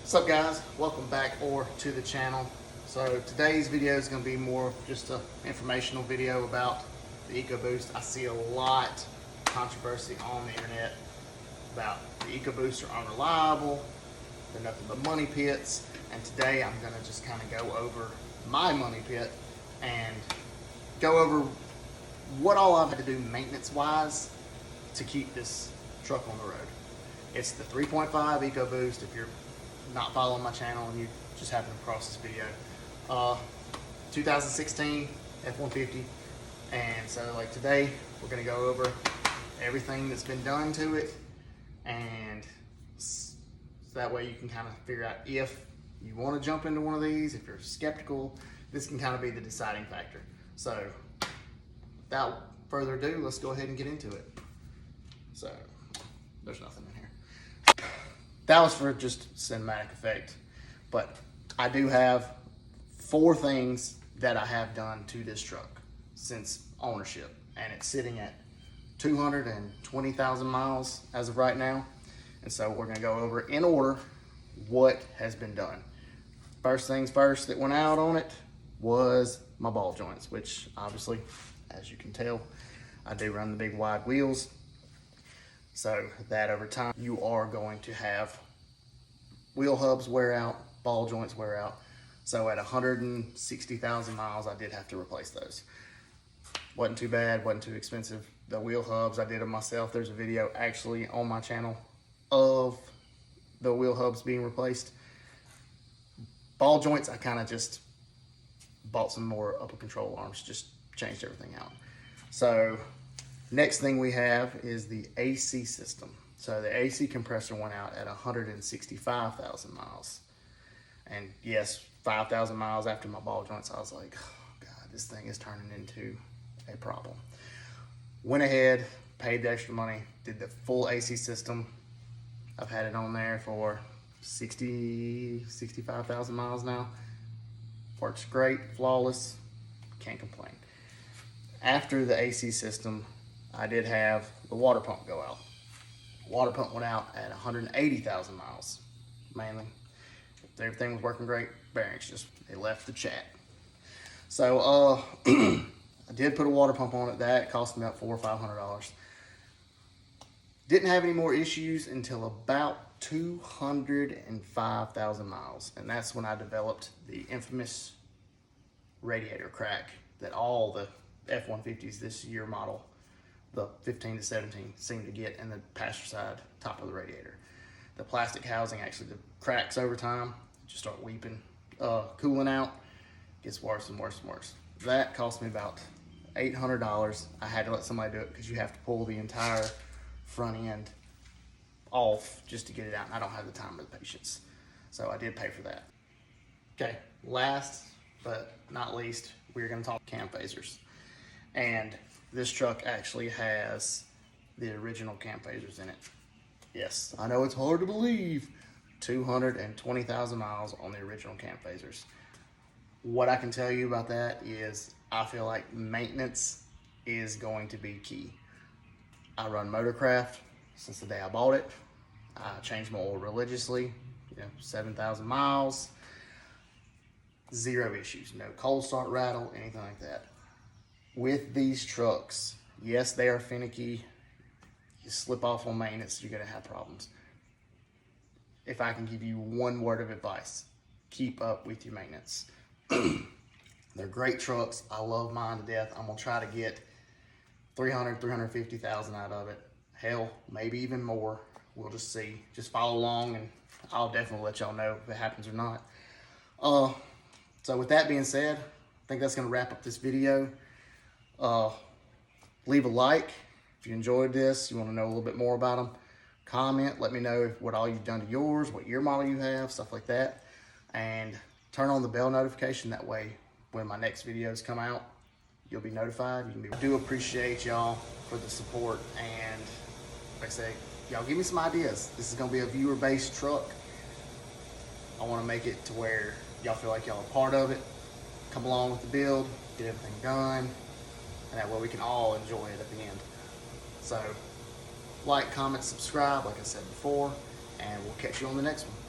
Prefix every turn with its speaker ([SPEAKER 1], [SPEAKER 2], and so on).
[SPEAKER 1] What's up, guys? Welcome back to the channel. So today's video is going to be more of just an informational video about the Ecoboost. I see a lot of controversy on the internet about the Ecoboosts are unreliable, they're nothing but money pits, and today I'm going to just kind of go over my money pit and go over what all I've had to do maintenance wise to keep this truck on the road. It's the 3.5 Ecoboost. If you're not following my channel and you just happen to cross this video, 2016 F-150, and so like today we're going to go over everything that's been done to it, and so that way you can kind of figure out if you want to jump into one of these. If you're skeptical, this can kind of be the deciding factor. So without further ado, let's go ahead and get into it. So there's nothing in here. That was for just cinematic effect, but I do have 4 things that I have done to this truck since ownership, and it's sitting at 220,000 miles as of right now. And so we're going to go over in order what has been done. First things first that went out on it was my ball joints, which obviously, as you can tell, I do run the big wide wheels. So that over time, you are going to have wheel hubs wear out, ball joints wear out. So at 160,000 miles, I did have to replace those. Wasn't too bad, wasn't too expensive. The wheel hubs, I did them myself. There's a video actually on my channel of the wheel hubs being replaced. Ball joints, I kind of just bought some more upper control arms, just changed everything out. So next thing we have is the AC system. So the AC compressor went out at 165,000 miles. And yes, 5,000 miles after my ball joints, I was like, oh God, this thing is turning into a problem. Went ahead, paid the extra money, did the full AC system. I've had it on there for 65,000 miles now. Works great, flawless, can't complain. After the AC system, I did have the water pump go out. Water pump went out at 180,000 miles, mainly. Everything was working great. Bearings just, they left the chat. So I did put a water pump on it. That cost me about $400 or $500. Didn't have any more issues until about 205,000 miles. And that's when I developed the infamous radiator crack that all the F-150s this year model, the 15 to 17, seem to get in the passenger side top of the radiator. The plastic housing actually cracks over time, just start weeping, cooling out, gets worse and worse and worse. That cost me about $800. I had to let somebody do it because you have to pull the entire front end off just to get it out, and I don't have the time or the patience. So I did pay for that. Okay, last but not least, we're gonna talk cam phasers. And this truck actually has the original cam phasers in it. Yes, I know it's hard to believe. 220,000 miles on the original cam phasers. What I can tell you about that is I feel like maintenance is going to be key. I run Motorcraft since the day I bought it. I change my oil religiously, 7,000 miles, 0 issues, no cold start rattle, anything like that. With these trucks, yes, they are finicky. You slip off on maintenance, you're gonna have problems. If I can give you one word of advice, keep up with your maintenance. They're great trucks. I love mine to death. I'm gonna try to get 350,000 out of it. Hell, maybe even more. We'll just see. Just follow along and I'll definitely let y'all know if it happens or not. So with that being said, I think that's gonna wrap up this video. Leave a like if you enjoyed this, you want to know a little bit more about them. Comment, let me know what all you've done to yours, what year model you have, stuff like that. And turn on the bell notification, that way when my next videos come out, you'll be notified. I do appreciate y'all for the support, and like I say, y'all give me some ideas. This is going to be a viewer-based truck. I want to make it to where y'all feel like y'all are part of it. Come along with the build, get everything done, and that way we can all enjoy it at the end. So like, comment, subscribe, like I said before, and we'll catch you on the next one.